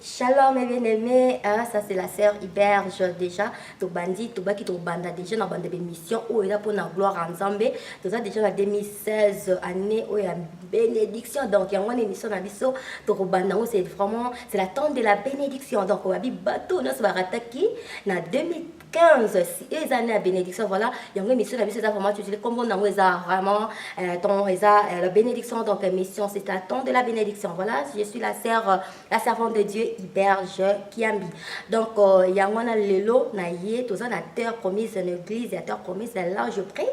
Shalom mes bien-aimés, ça c'est la sœur Iberge déjà, to bandi, to baki to banda déjà dans bande d'émission où il a pour la gloire ensemble, tout ça déjà en 2016 année où il y a bénédiction donc il y a une émission dans biso to banda où c'est vraiment c'est la tente de la bénédiction donc on va bi bateau non ça va attaquer dans 2015 6 années à bénédiction voilà il y a une émission dans biso ça vraiment tu dis comme on a vraiment ton la bénédiction donc émission c'est la tente de la bénédiction voilà je suis la sœur la servante de Dieu Iberge Kiambi. Donc, il y a un lelo na yé, tout ça na terre promise en église, la terre promise là je prie.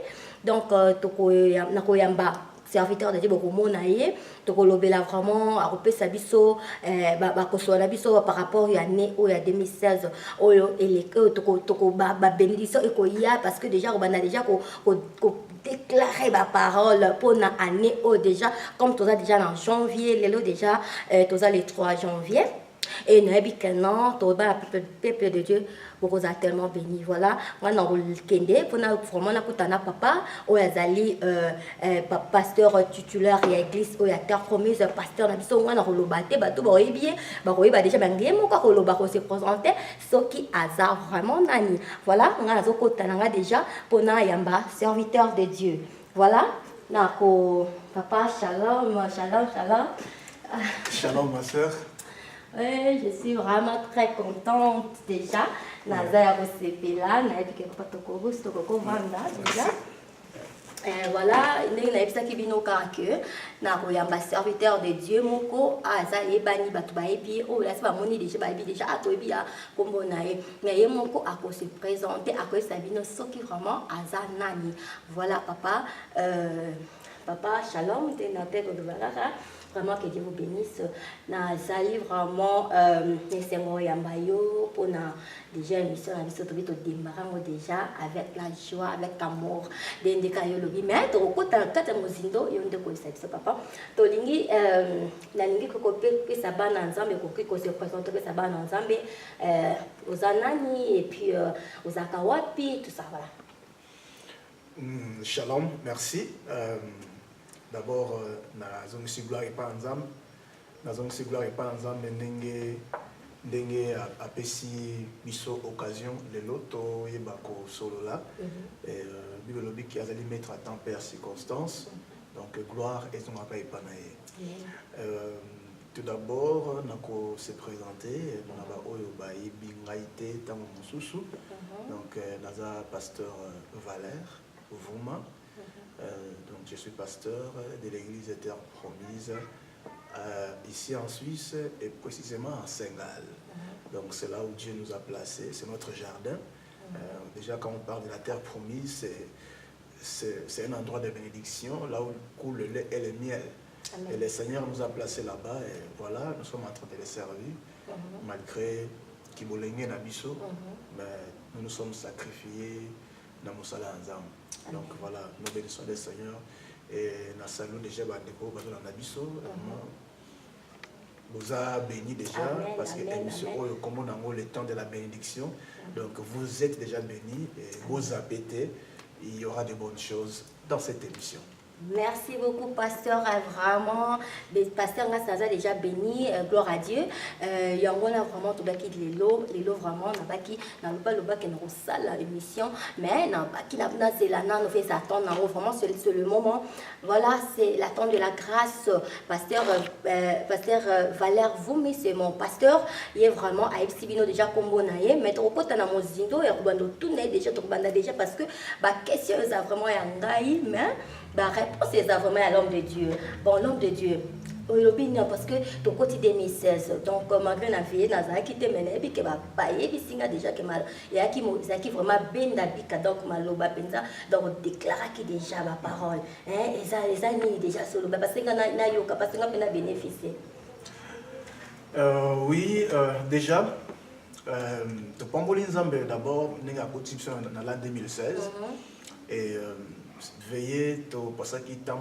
Donc, toko na koyamba serviteur de Dieu beaucoup na yé, toko lobela vraiment a repé sa biso, ba koso na biso par rapport à l'année où il y a 2016, où et toko ba bénédiction et koya parce que déjà on a déjà ko déclarer ma parole pour une année où déjà comme tout ça déjà en janvier, l'élo déjà tout ça le 3 janvier. Et nous avons que non, tout le peuple de Dieu vous a tellement béni. Voilà, moi, dans le Kende, pour nous, vraiment, papa, où il pasteur titulaire et église, où il y a terre promise, pasteur, on a le bâté, bateau, bien, déjà, bien, mon corps, le se présenter, ce qui hasard vraiment, nani. Voilà, on a déjà, pour nous, yamba, serviteur de Dieu. Voilà, papa, shalom, shalom, shalom. Shalom, ma soeur. Oui, je suis vraiment très contente déjà. Naza Rosepela, Naïbike Patokoro, Stokoko Vanda déjà. Voilà, il y a qui vient au caractère. Naroyamba serviteur de Dieu, Moko, Aza Ebani Batubaebi, oh là c'est pas mon déjà, déjà à toi, bien, comme on a mais Moko a se présenter, à quoi Sabino, ce qui vraiment Aza Nani. Voilà, papa, papa, shalom, t'es dans tête de Valara. Vraiment que Dieu vous bénisse. Na zali vraiment nesengo yambayo pour na déjà émission na biso tobi to démarrer déjà avec la joie, avec l'amour de kayo lobi mais to ko ta kata mozindo yo ndeko isa papa to lingi na lingi ko pe sa bana nzambe ko se présenter que sa bana nzambe aux anani et puis aux akawapi tout ça voilà. Shalom, merci. D'abord, nous sommes gloire et pas ensemble. Nous sommes gloire et pas ensemble. Ndenge apesi biso occasion de l'auto et bako solo là. Bible lobi qui a allé mettre à temps per circonstance. Donc gloire et son appel pas naé. Tout d'abord, nous se présenter. Nous avons oyo baï bingaïté tango mususu. Donc naza pasteur Valère Vouma. Donc je suis pasteur de l'église Terre Promise ici en Suisse et précisément en Sénégal. Donc c'est là où Dieu nous a placés, c'est notre jardin. Déjà quand on parle de la Terre Promise, c'est un endroit de bénédiction, là où coule le lait et le miel. Amen. Et le Seigneur nous a placés là-bas et voilà, nous sommes en train de les servir, malgré qu'il y ait un abisso, mais nous nous sommes sacrifiés dans mon salon ensemble. Donc voilà, nous bénissons le Seigneur et nous saluons déjà Bandeko, dans l'Abisso. Vous a béni déjà parce que comme on a le temps de la bénédiction, donc vous êtes déjà bénis et vous appétez, il y aura de bonnes choses dans cette émission. Merci beaucoup, pasteur. Vraiment, le pasteur Nassaza déjà béni, gloire à Dieu. Il y a vraiment tout baki de l'élo vraiment, n'a pas qui n'a pas le bac qui nous salle l'émission, mais n'a pas qui n'a c'est là, nous fait attendre, vraiment c'est le moment. Voilà, c'est l'attente de la grâce. Pasteur Valère Voumi, c'est mon pasteur. Il est vraiment à Epsibino déjà comme on a mais trop côté dans mon zindo et on tout n'est déjà tout banda déjà parce que bah question ça vraiment yangai mais la réponse est vraiment à l'homme de Dieu. Bon, l'homme de Dieu, parce que ton côté 2016, donc malgré la vie, Nazar qui te mène, et puis que va payer, puis singa déjà que mal, et qui vraiment bien d'habiter, donc maloba penza, donc déclarer qui déjà ma parole, hein, et ça les années déjà sur le parce que na yoka, parce que na peine bénéficier. Oui, déjà. Tu Pambolin Zambé d'abord, nous avons dans l'an 2016 et veiller pour ça qui t'a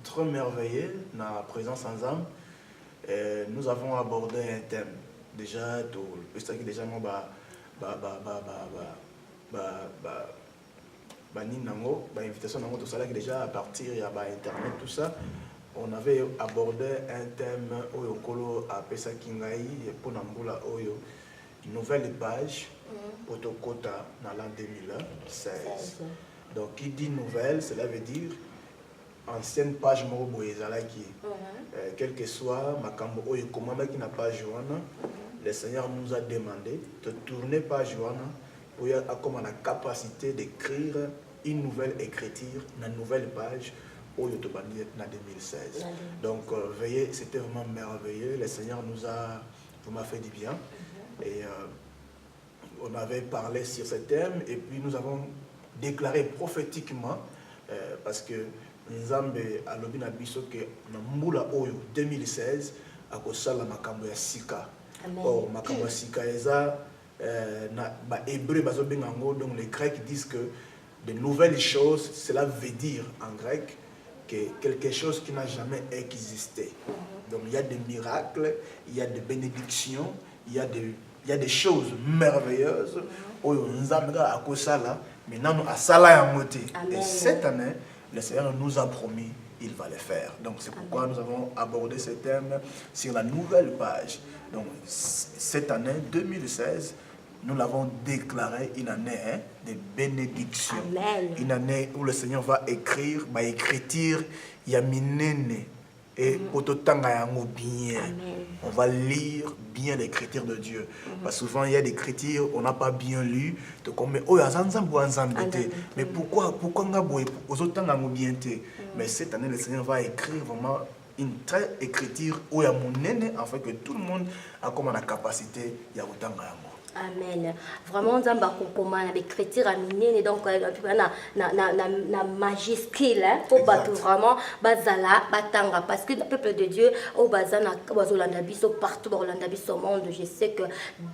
très merveilleux dans la présence ensemble. Nous avons abordé un thème déjà tout ça qui déjà moi invitation tout ça là qui déjà à partir il y a internet tout ça on avait abordé un thème oyo kolo apesa kingai pour Nambula oyo nouvelle page pour Tokota dans l'an 2016. Donc qui dit nouvelle, cela veut dire ancienne page moko ezalaki. Quel que soit makambo oyo komama qui n'a pas joana, le Seigneur nous a demandé de tourner page joana pour avoir comme la capacité d'écrire une nouvelle écriture, une nouvelle page au Yotobandi en 2016. Donc, veillez, c'était vraiment merveilleux. Le Seigneur nous a vraiment fait du bien. Et on avait parlé sur ce thème et puis nous avons déclaré prophétiquement, parce que Nzambe a lobi na biso que na mbula oyo 2016 akosala makambo ya sika. Or makambo ya sika eza na ba hébreu bazobenga ngo, donc les Grecs disent que de nouvelles choses, cela veut dire en grec que quelque chose qui n'a jamais existé. Donc il y a des miracles, il y a des bénédictions, il y a des choses merveilleuses. Oyo Nzambe akosala maintenant asala ya moté. Et cette année, le Seigneur nous a promis, il va le faire. Donc c'est pourquoi nous avons abordé ce thème sur la nouvelle page. Donc cette année 2016, nous l'avons déclaré une année de bénédiction. Amen. Une année où le Seigneur va écrire, va écrire Yaminene et Ototanga yango bien. On va lire bien l'écriture de Dieu. Parce que souvent il y a des écritures, on n'a pas bien lu. Mais pourquoi mais cette année le Seigneur va écrire vraiment une telle écriture où il y a mon nene, afin que tout le monde a comme la capacité de Amen. Vraiment, nous avons l'écriture à miner, donc na majuscule pour battre vraiment bazala batanga, parce que le peuple de Dieu au bazana bazolanda biso partout bazolanda biso au monde. Je sais que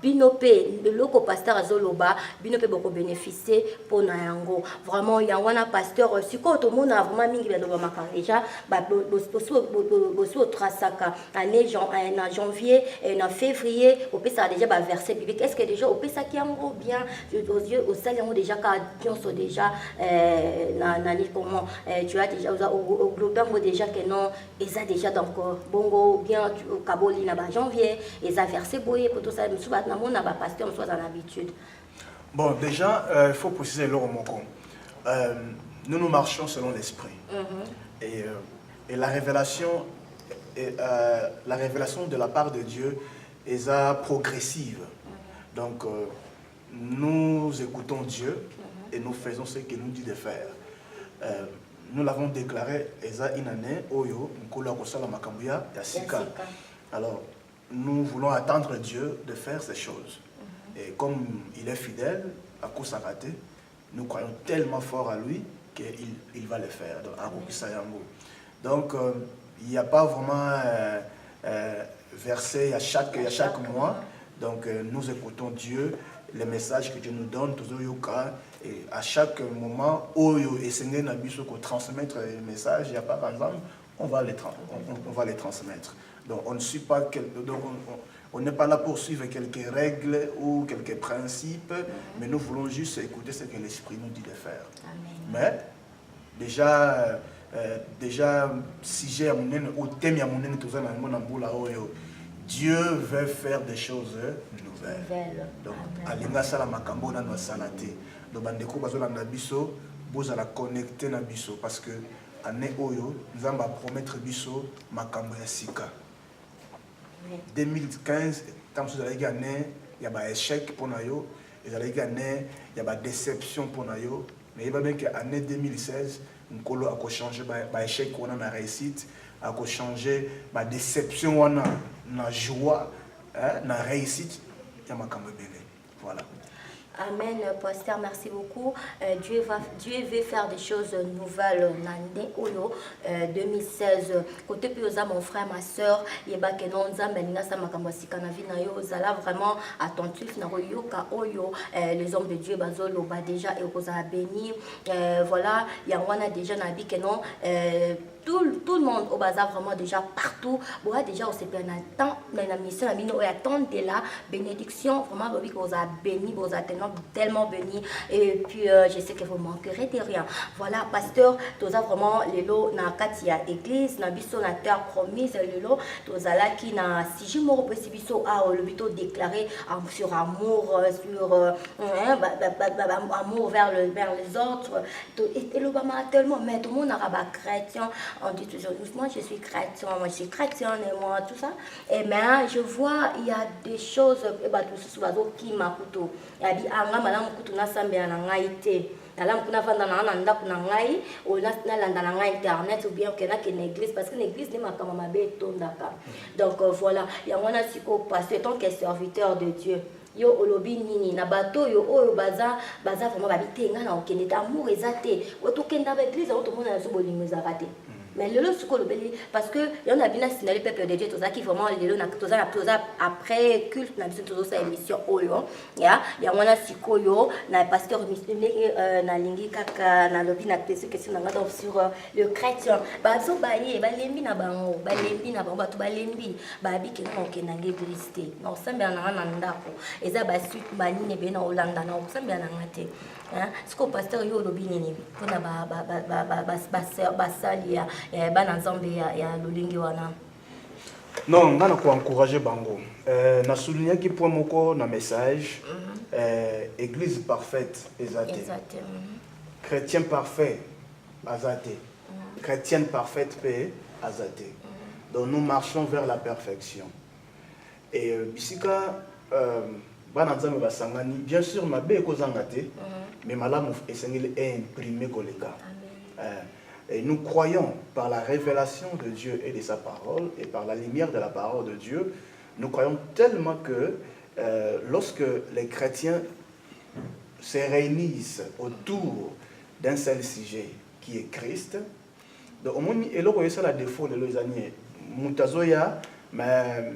binopé le loco pasteur azoloba binopé beaucoup bénéficier pour na yango. Vraiment yangwana pasteur si ko to mona vraiment mingi baloba makareja ba bosu trasaka année janvier et en février au pesa déjà ba verset biblique. Est-ce que déjà au pesa qui yango bien aux yeux au salon déjà quand sont déjà comment tu as déjà au globe déjà que non ils a déjà donc bongo bien au kaboli na ba janvier ils a versé boyer pour tout ça monsieur ba na mona ba pasteur on soit en habitude. Bon déjà il faut préciser le moko nous marchons selon l'esprit et la révélation de la part de Dieu est progressive. Donc, nous écoutons Dieu et nous faisons ce qu'il nous dit de faire. Nous l'avons déclaré, Eza une année, Oyo, Nkolo Akosala Makambuya, Yasika. Alors, nous voulons attendre Dieu de faire ces choses. Et comme il est fidèle, à Kosakate, nous croyons tellement fort à lui qu'il va le faire. Donc, il n'y a pas vraiment versé à chaque mois. Donc nous écoutons Dieu, les messages que Dieu nous donne, et à chaque moment, qu'on transmettre les messages, il n'y a pas par exemple, on va les transmettre. Donc on ne suit pas, on n'est pas là pour suivre quelques règles ou quelques principes, mais nous voulons juste écouter ce que l'Esprit nous dit de faire. Amen. Mais déjà, si j'ai un ou thème à mon Dieu veut faire des choses nouvelles. Donc, alinga sala makambo na no salate. Donc bandeko bazolanda biso, bozala connecter na biso parce que année oyo nzamba promettre biso makambo ya sika. 2015 tant que vous année, il y a ba échec pour na yo, et allez année, il y a ba déception pour na yo, mais il va bien que année 2016 Nkolo a changé ba échec on a na réussite, a changé ba déception on a na joie, na réussite, il y a ma voilà. Amen, pasteur, merci beaucoup. Dieu veut faire des choses nouvelles en année 2016. Côté Pioza, mon frère, ma soeur, il y a que non, vraiment attentif, les hommes de Dieu, déjà, et vous a béni. Voilà, il y a déjà que non. tout le monde au bazar vraiment déjà partout. Bon, déjà on s'est bien attend dans la mission la mine on attend de la bénédiction vraiment babi vous a béni, vous a tellement béni et puis je sais que vous manquerez de rien. Voilà pasteur, tous a vraiment lelo na katia église na biso na terre promise lelo tous ala qui na siji moro possible biso a le bito déclaré sur amour sur amour vers les autres et le bama tellement mais tout le monde a chrétien. On dit toujours, moi je suis chrétien, et moi, tout ça. Et bien, je vois, il y a des choses, qui m'a coûté. Il y a des gens qui m'ont coûté, internet ou bien une église parce que l'église n'est pas comme ma bête. Donc voilà, il y a un pasteur tant que serviteur de Dieu. Yo olobi nini na bato yo oyo baza vraiment babitenga na okende d'amour ezate otokenda ba église otomona na so bolingo ezakate. Mais le lot le belli parce que y en a bien signé le peuple de Dieu tout ça qui vraiment le lot na tout ça après culte na biso tout ça émission oyo ya wana sikoyo na pasteur na lingi kaka na lobi na question na ngata sur le chrétien bazo baye balembi na bango bato balembi babi ke na okenda l'église te na osambela na ndako eza ba suite manine be na olanda na osambela na ngate ce que pasteur yo lobi nini pona ba salia bana nzambe ya lolingi wana. Non, ngana ko encourager bango. Na souligner ki point moko na message église parfaite ezate. Chrétien parfait azate. Chrétienne parfaite paix azate. Donc nous marchons vers la perfection. Et bisika bana nzambe basangani bien sûr mabe ko zangate mais malamu esengeli imprimer koleka. Et nous croyons par la révélation de Dieu et de sa parole, et par la lumière de la parole de Dieu, nous croyons tellement que lorsque les chrétiens se réunissent autour d'un seul sujet qui est Christ, donc au moins, et là, c'est la défaut de l'Oisanier. Mutazoya, mais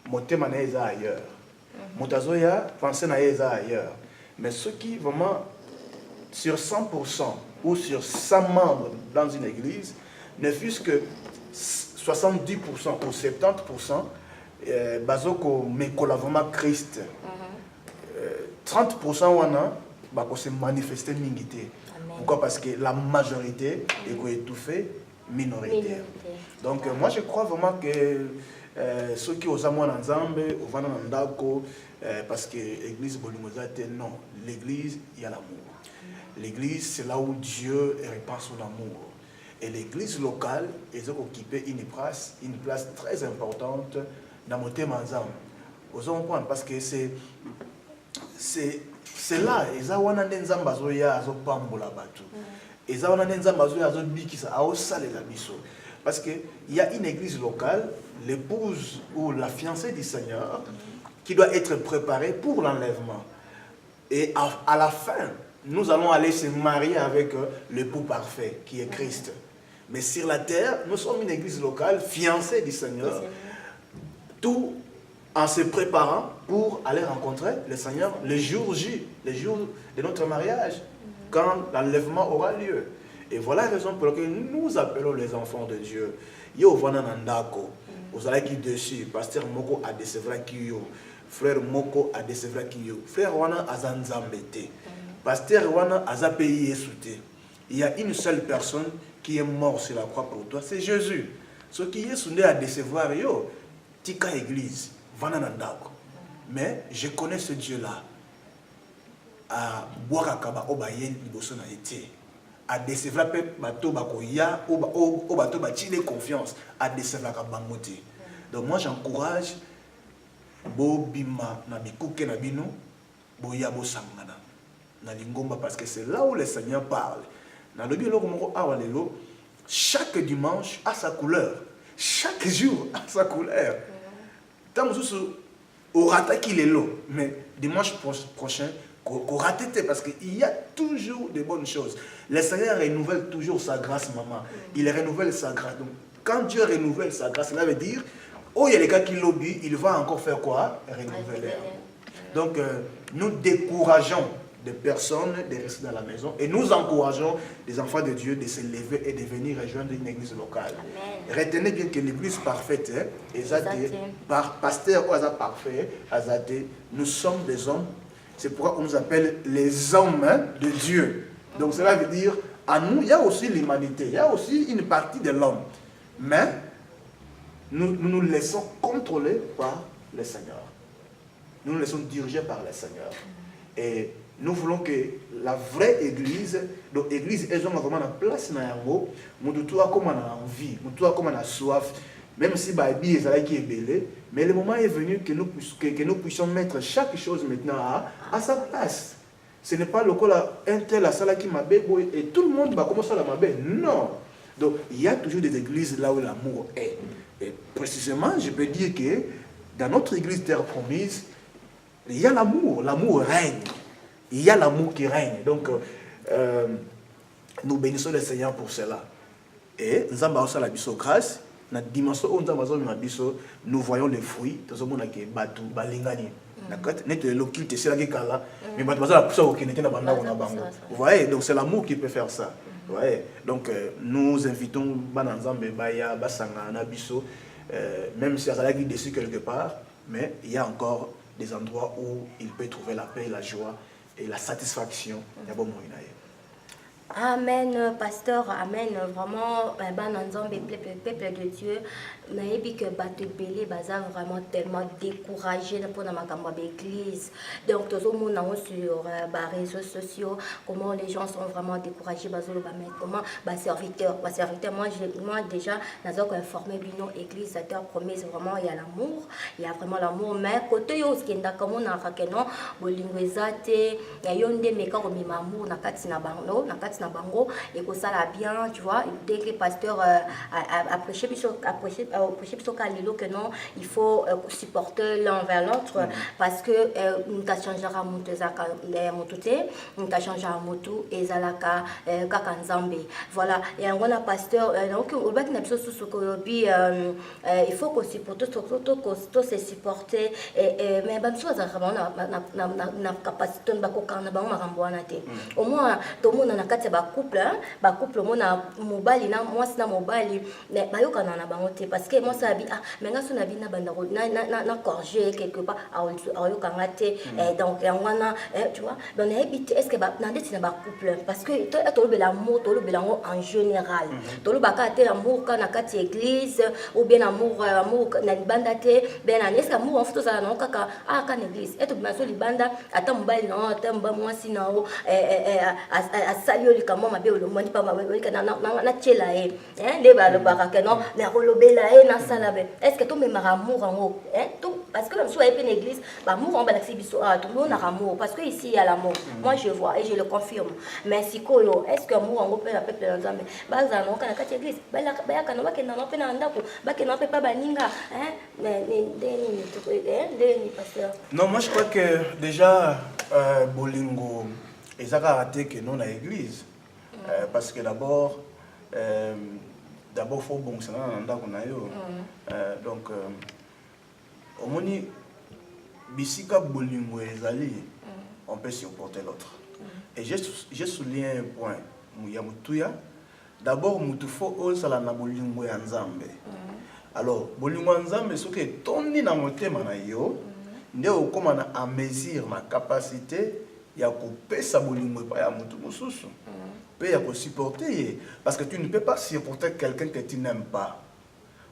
motema na eza ailleurs. Mutazoya, pensez na eza ailleurs. Mais ceux qui vraiment, sur 100%, ou sur 100 membres dans une église, ne fût-ce que 70% ou 70%, bazoko mekola vraiment Christ. 30% wana bako se manifester mingité. Pourquoi? Parce que la majorité est étouffée minoritaire. Donc moi je crois vraiment que ceux qui osent moi nzambe ovana ndako parce que l'église bolimozate non, l'église il y a l'amour. L'église, c'est là où Dieu répand son amour. Et l'église locale, ils ont occupé une place très importante dans mon thème ensemble. Vous comprenez parce que c'est là, ils ont un ensemble bazoya azo pambola batu. Ils ont un ensemble bazoya azo bikisa azo sale la biso. Parce que il y a une église locale, l'épouse ou la fiancée du Seigneur, qui doit être préparée pour l'enlèvement. Et à la fin, nous allons aller se marier avec l'époux parfait qui est Christ. Mais sur la terre, nous sommes une église locale, fiancée du Seigneur, tout en se préparant pour aller rencontrer le Seigneur le jour J, le jour de notre mariage, quand l'enlèvement aura lieu. Et voilà la raison pour laquelle nous appelons les enfants de Dieu. Yo vana nandako, vous allez qui dessus, pasteur Moko a décevra qui yo, frère Moko a décevra qui yo, frère Wana azanzambete. Pasteur Wana Azape Yesute. Il y a une seule personne qui est morte sur la croix pour toi, c'est Jésus. Ce qui est sondé à décevoir, yo, tika église, vananandako. Mais je connais ce Dieu-là. À Boakaba, Obayen, Iboson a été. À décevoir, bateau bakoya, au bateau bachile confiance, à décevoir Kabangote. Donc moi j'encourage, Bobima, Nabikuke Nabino, Boyabo Sangana. Parce que c'est là où le Seigneur parle. Chaque dimanche a sa couleur. Chaque jour a sa couleur. Tant que vous ratez qu'il est là, mais dimanche prochain, vous ratez parce qu'il y a toujours des bonnes choses. Le Seigneur renouvelle toujours sa grâce, maman. Il renouvelle sa grâce. Donc, quand Dieu renouvelle sa grâce, cela veut dire, oh, il y a les gars qui lobby, il va encore faire quoi? Renouveler. Donc, nous décourageons de personnes de rester dans la maison. Et nous encourageons les enfants de Dieu de se lever et de venir rejoindre une église locale. Amen. Retenez bien que l'église parfaite, par pasteur ou parfait, nous sommes des hommes. C'est pourquoi on nous appelle les hommes de Dieu. Donc cela veut dire, à nous, il y a aussi l'humanité, il y a aussi une partie de l'homme. Mais nous nous laissons contrôler par le Seigneur. Nous nous laissons diriger par le Seigneur. Et nous voulons que la vraie église, donc l'église est vraiment en place dans yango, nous devons comme on a envie, nous devons comme on a soif, même si Babi est qui est belé, mais le moment est venu que nous puissions mettre chaque chose maintenant à sa place. Ce n'est pas le cas un tel à ça qui m'a bé et tout le monde va commencer à la mabé. Non. Donc il y a toujours des églises là où l'amour est. Et précisément, je peux dire que dans notre église Terre Promise, il y a l'amour. L'amour règne. Il y a l'amour qui règne. Donc, nous bénissons le Seigneur pour cela. Et nous avons la grâce. Dans la dimension où nous voyons les fruits. Nous voyons les batu, balingani. L'occulte, c'est là qui est là. Mais vous voyez, donc c'est l'amour qui peut faire ça. Vous voyez, donc nous invitons Bananzambe, Baya, Basanga, Nabiso, même si il est déçu quelque part, mais il y a encore des endroits où il peut trouver la paix, la joie et la satisfaction. Amen, pasteur, amen. Vraiment, peuple de Dieu, naïbi que bateau belé baza vraiment tellement découragé pour la l'église. Donc tout le monde sur les réseaux sociaux, comment les gens sont vraiment découragés, comment serviteur, moi déjà, nous avons informé l'union église, terre promise, vraiment il y a l'amour, il y a vraiment l'amour, mais côté yo ce qui est d'accord, on a fait non, bolingwezate, il y a yonde meka comme amour, na katina bango, et que ça la bien, tu vois, dès que le pasteur a prêché que non, il faut supporter l'un vers l'autre parce que nous changera nous changera motu et zalaka kakanzambe. Voilà, et on a pasteur donc il faut qu'on supporte tout se supporter mais même chose na capacité de au moins tout le monde na kati ba couple mona mobali na moi na mobali mais bayoka na bango te parce que moi ça bi mais nga so na bi na banda na corriger quelque part ayoka ngate donc yangwana tu vois donc na habite est-ce que ba na ndeti na ba couple parce que to le l'amour to le belango en général to le baka te amour kana kati église ou bien amour na libanda te ben na est-ce que amour en fait ça na kaka kana église et to bimaso libanda ata mobali na ata mba mwasi na o asali oli kama mabe le monde pas mabe kana na tchela le ba le baraka non na kolobela na salabe est-ce que to me amour en tout parce que même si une église ba amour on ba l'accès biso tout le monde a amour parce que ici il y a l'amour moi je vois et je le confirme mais si koyo est-ce que amour en peut la peuple dans Nzambe baza non kana kati église ba kana ba kena na pe na ndako ba kena pe pa baninga mais ni pasteur. Non, moi je crois que déjà bolingo et ça a raté que non à l'église parce que d'abord faut bon ça na yo donc au moni bisika bolingo ezali on peut supporter l'autre et j'ai souligné un point ya mutuya d'abord mutu faut osala na bolingo ya Nzambe alors bolingo ya Nzambe soki tondi na motema na yo nde okoma na a mesure ma capacité ya kopesa bolingo pa ya mutu mususu pe ya ko supporter parce que tu ne peux pas supporter quelqu'un que tu n'aimes pas.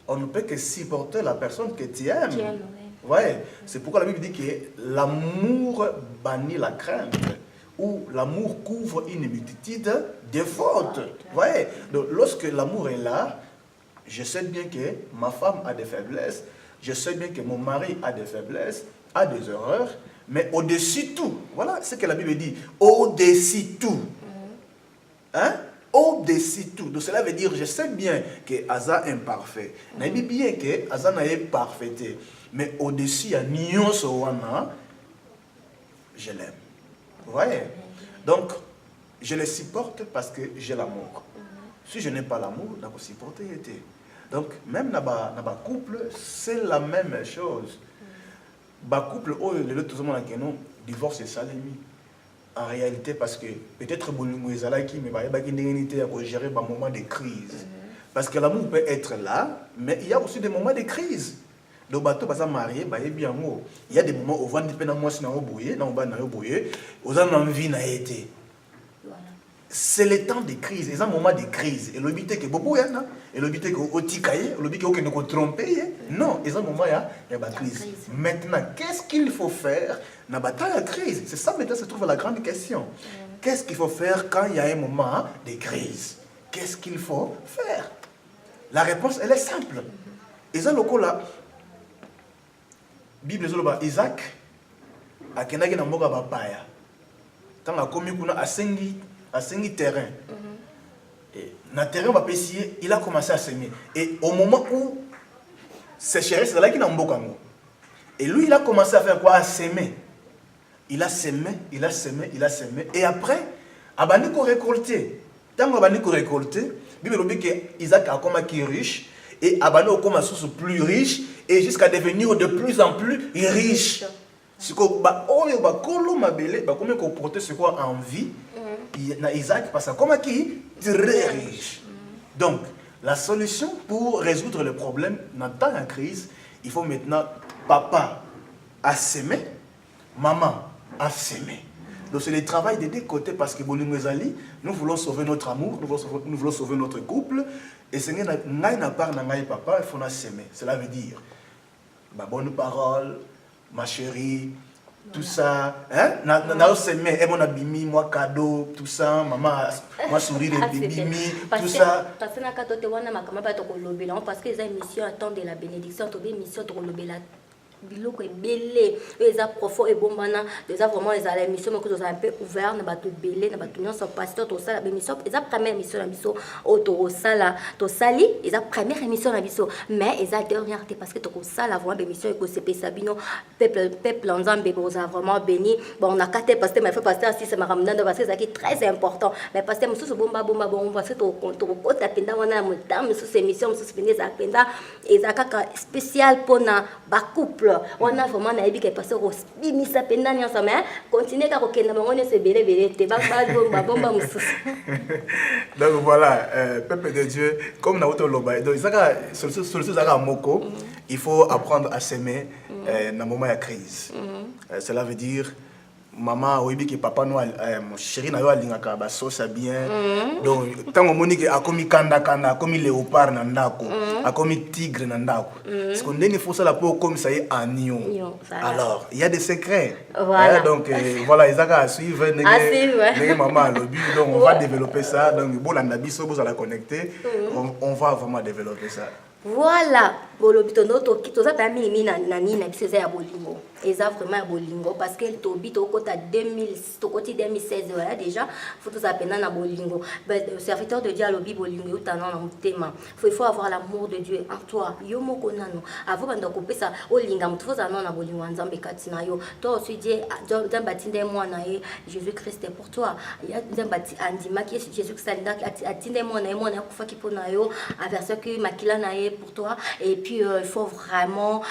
On ne peut que supporter la personne que tu aimes. Ouais, c'est pourquoi la Bible dit que l'amour bannit la crainte ou l'amour couvre une multitude de fautes. Ouais. Donc lorsque l'amour est là, je sais bien que ma femme a des faiblesses, je sais bien que mon mari a des faiblesses, a des erreurs, mais au-dessus de tout, voilà ce que la Bible dit, au-dessus de tout. Hein? Au-dessus de tout. Donc cela veut dire, je sais bien que Aza est imparfait. Je sais bien que Aza n'est pas parfait. Mais au-dessus, il y a Nyon Sowana, je l'aime. Vous voyez? Donc, je le supporte parce que j'ai l'amour. Si je n'ai pas l'amour, je ne peux pas supporter. Donc, même dans le couple, c'est la même chose. Dans le couple, le divorce est salé. en réalité, parce que peut-être Bolingo ezalaki, mais il y a gérer un moment de crise. Parce que l'amour peut être là, mais il y a aussi des moments de crise. Donc, bateau pas marié, bien il y a des moments où on va dépendre moi si on bouillé, on va bouillé, aux envie n'a été. C'est le temps de crise, c'est un moment de crise. Et le but est que beaucoup yana, et le but est que otikaye, le but est que nous tromper. Non, c'est un moment il y a la crise. Maintenant, qu'est-ce qu'il faut faire dans la crise? C'est ça maintenant se trouve la grande question. Qu'est-ce qu'il faut faire quand il y a un moment de crise? Qu'est-ce qu'il faut faire? La réponse, elle est simple. Et ça, le coup là, Bible Isaac a kenaki na mboka bapaya. Tant a commis kuna a sengi terrain. Et na terrain bapesier, il a commencé à semer. Et au moment où sécheresse, c'est là qu'il a mboka ngo. Et lui, il a commencé à faire quoi? À semer. Il a semé, il a semé, il a semé. Et après, abandi ko récolter. Tant abandi ko récolter, Bible dit que Isaac a comme qui riche et abandi au comme source plus riche et jusqu'à devenir de plus en plus riche. C'est que ba oyo ba kolo mabele ba comme ko porter ce quoi en vie. Isaac parce que comme qui très riche. Donc la solution pour résoudre le problème dans la crise, il faut maintenant papa a semé, maman a semé. Donc c'est le travail des deux côtés parce que nous voulons sauver notre amour, nous voulons sauver notre couple. Et c'est que papa, il faut s'aimer. Cela veut dire ma bonne parole, ma chérie, tout ça. Hein? S'aimer, et mon abimi, moi cadeau, tout ça, maman, moi sourire, bimi, tout ça. Parce que les émissions attendent de la bénédiction, les émissions de la biloko ebele eza profond et bombana déjà vraiment les la émission que nous un peu ouvert na bato belé na bato nyonso pasteur to sala émission eza première émission na biso auto sala to sali eza première émission na biso mais eza dernière parce que to sala vraiment émission et que c'est pesabino peuple nzambe boza vraiment béni bon on a quatre pasteur mais pasteur si c'est maramnando parce que ça qui est très important mais pasteur mususu bomba bon parce que to kota penda wana madame sous émission sous penda za penda eza kaka spécial pour na ba couple. On a vraiment naïbi que parce que bimisa penda ni ensemble continuer à kokenda bango ne se belé te ba bomba mususu. Donc voilà, peuple de Dieu, comme na auto loba donc ça solution ça moko, il faut apprendre à s'aimer dans moment de crise. Cela veut dire maman oyebi que papa no mon chéri na yo alingaka ba sauce bien donc tango monique a komi kanda komi léopard na ndako a komi tigre na ndako parce qu'on il faut ça la peau comme ça y agneau alors il y a des secrets voilà. Donc voilà Isaac à suivre maman lobby donc on va développer ça donc bolanda biso vous allez connecter on va vraiment développer ça. Voilà, bolobito noto kito za pami mi na nini biso za ya bolingo. Eza vraiment ya bolingo parce que to bito kota 2016 voilà déjà faut tout ça pena na bolingo. Le serviteur de Dieu lobi bolingo utana na mutema. Il faut avoir l'amour de Dieu en toi. Yo moko nano. Avant banda kopesa olinga mutu faut na bolingo nzambe katina yo. Toi aussi Dieu nzamba tinde moi na ye Jésus Christ est pour toi. Ya nzamba andima ki Jésus Christ atinde moi na kufa ki pona yo aversion que makila na ye pour toi et puis il faut vraiment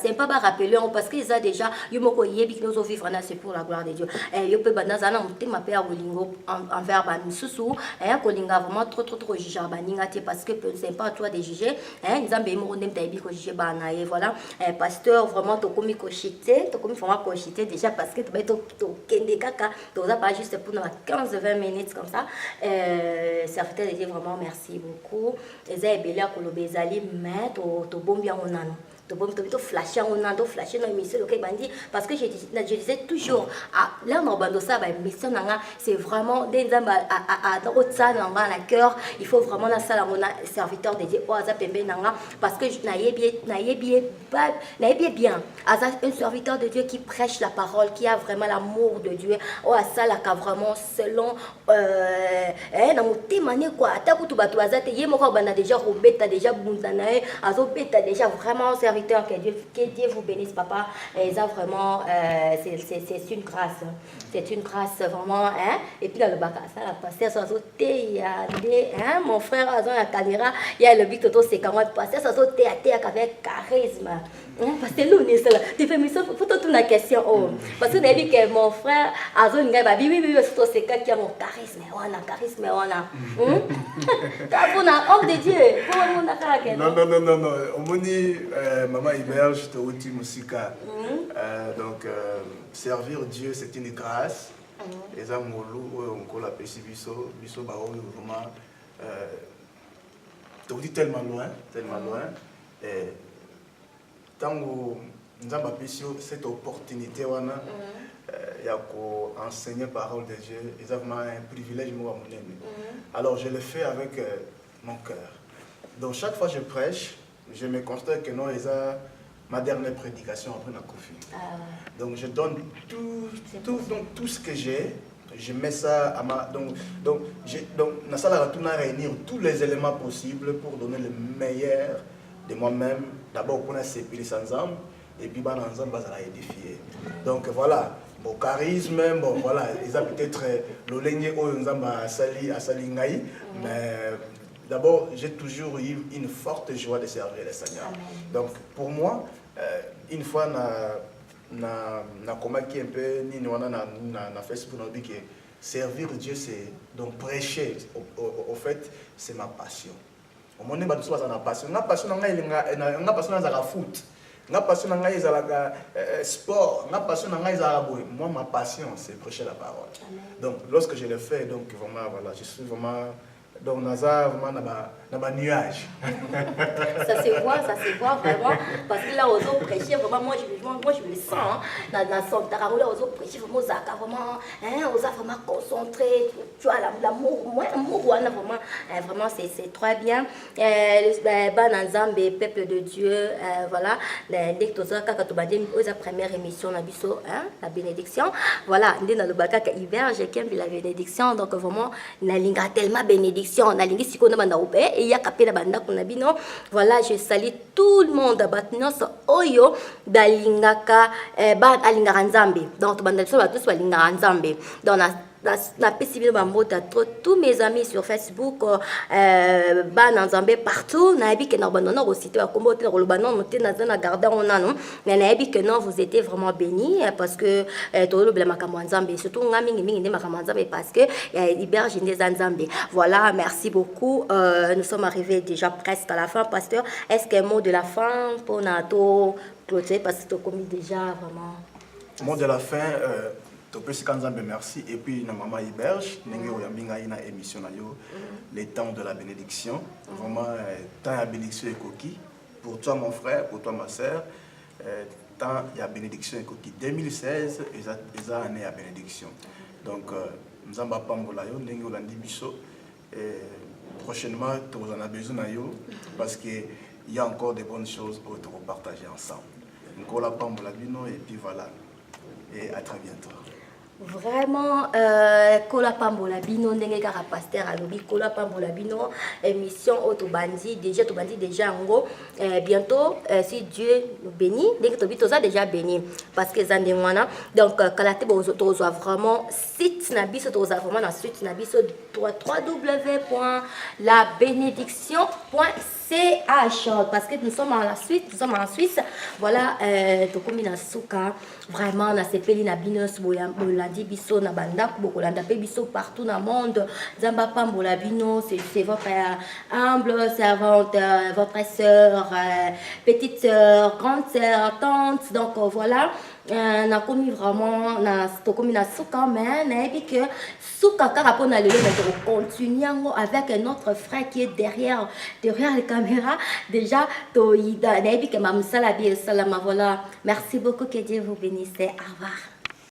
c'est pas rappeler parce qu'ils a déjà yomoko yebi nous vivre c'est pour la gloire de Dieu et yo peut banza na mutema pe ya bolingo envers ba misusu et kolinga vraiment trop juger baninga te parce que c'est pas à toi de juger hein nzambe mo ndem tayibi ko juger bana et voilà pasteur vraiment to komi kochité to komi vraiment kochité déjà parce que to kende kaka to za pas juste pour 15-20 minutes comme ça serviteur de Dieu vraiment merci beaucoup eza ebele ya koloba ezali mais to bombi yango nano to flasher on a flasher dans l'émission le bandi parce que je disais toujours là on bando ça ba mission nanga c'est vraiment des nzamba à dans ça dans la cœur il faut vraiment la salle on a serviteur de Dieu oza pembe nanga parce que nayebi bien aza un serviteur de Dieu qui prêche la parole qui a vraiment l'amour de Dieu o ça la vraiment selon na motema ne quoi ata kutu bato azate ye moko bana déjà robeta déjà bundana azo beta déjà vraiment serviteurs, que Dieu vous bénisse, papa. Et ça, vraiment, c'est une grâce. C'est une grâce, vraiment. Hein? Et puis, dans le bac, ça, la pasteur, ça il y a hein? Mon frère, à la caméra, il y a le but de c'est quand même pasteur, ça avec charisme. Parce que là, on est là. Tu fais, mais ça, faut toute une question. Parce que vu que mon frère, à zone, il va oui, c'est quelqu'un qui a mon charisme. On a charisme, on a. Quand on a homme de Dieu, on a non. On m'a dit, maman Iberge, tu as outil musical. Donc, servir Dieu, c'est une grâce. Et ça, on l'a appelé biso, vraiment. Tu as dit tellement loin. Et tant que nous avons cette opportunité, il y a enseigner la parole de Dieu. C'est vraiment un privilège. Alors, je le fais avec mon cœur. Donc, chaque fois que je prêche, je me constate que non, c'est ma dernière prédication après la conférence. Donc, je donne tout ce que j'ai. Je mets ça à ma... Donc dans ça, on va réunir tous les éléments possibles pour donner le meilleur de moi-même. D'abord, pour s'épiler ensemble, et puis, ensemble, on va édifier. Donc, voilà. Bon, charisme, bon, voilà. Ils ont peut-être le ligne où nous avons à Sali, mais d'abord, j'ai toujours eu une forte joie de servir le Seigneur. Donc, pour moi, une fois, na komaki un peu ni na Facebook na que servir Dieu c'est donc prêcher au fait c'est ma passion. Au moment où je suis passion, na passion na passion na foot. Na passion na ezalaka sport, na passion na ezalaka boy. Moi ma passion c'est prêcher la parole. Donc lorsque je le fais donc vraiment voilà, je suis vraiment donc naza vraiment na ba nuage. Ça se voit vraiment parce que là aux autres prêcher vraiment moi je le sens dans son tarot là aux autres prêcher vraiment zaka vraiment aux autres vraiment concentré tu vois l'amour vraiment c'est très bien ban Nzambe peuple de Dieu voilà dès que toza kaka to bandi aux première émission na biso la bénédiction voilà ndé na lobaka ka hiver j'ai qu'aime la bénédiction donc vraiment na linga tellement bénédiction na lingi siko na banda ope et ya kapela banda kuna bino voilà je salue tout le monde batnyos oyo dalingaka ba alingaka Nzambe donc banda biso ba tous balingaka Nzambe donc na pesi bambota tous mes amis sur Facebook ban Nzambe partout na yebi que na bandona ko citer ba kombo te ko lobana noté na zana garder on non mais na yebi que non vous étiez vraiment bénis parce que to le makambo Nzambe surtout nga mingi ne makambo Nzambe parce que héberge des Nzambe voilà merci beaucoup nous sommes arrivés déjà presque à la fin pasteur est-ce qu'un mot de la fin pour nato clôturer parce que tu commis déjà vraiment mot de la fin merci et puis na maman Iberge na émission na yo les temps de la bénédiction vraiment temps de bénédiction et coquille pour toi mon frère pour toi ma sœur temps il y a bénédiction et coquille 2016 ils a année à bénédiction donc nous avons pambola yo ndenge olandi biso prochainement tu en as besoin na yo parce que il y a encore de bonnes choses pour partager ensemble donc la pambola bino et puis voilà et à très bientôt. Vraiment kola pambola bino ndenge kaka pasteur alobi kola pambola bino émission auto bandi déjà ngo bientôt si Dieu nous bénit ndenge to bito ça déjà béni parce que zande mwana donc kalate bozo tozo vraiment site na biso tozo vraiment na site na biso www.labénédiction.ch parce que nous sommes en Suisse voilà tokomina suka vraiment na sepeli na binos boya bolandi biso na banda bokolanda pe biso partout dans le monde zamba pambola bino c'est votre humble servante votre sœur petite sœur grande sœur tante donc voilà na komi vraiment na tokomi na suka mais na ebi que suka kaka pona lelo mais continuer avec un autre frère qui est derrière les caméras déjà to ida na ebi que mamsala bi salama voilà merci beaucoup que Dieu vous bénisse au revoir.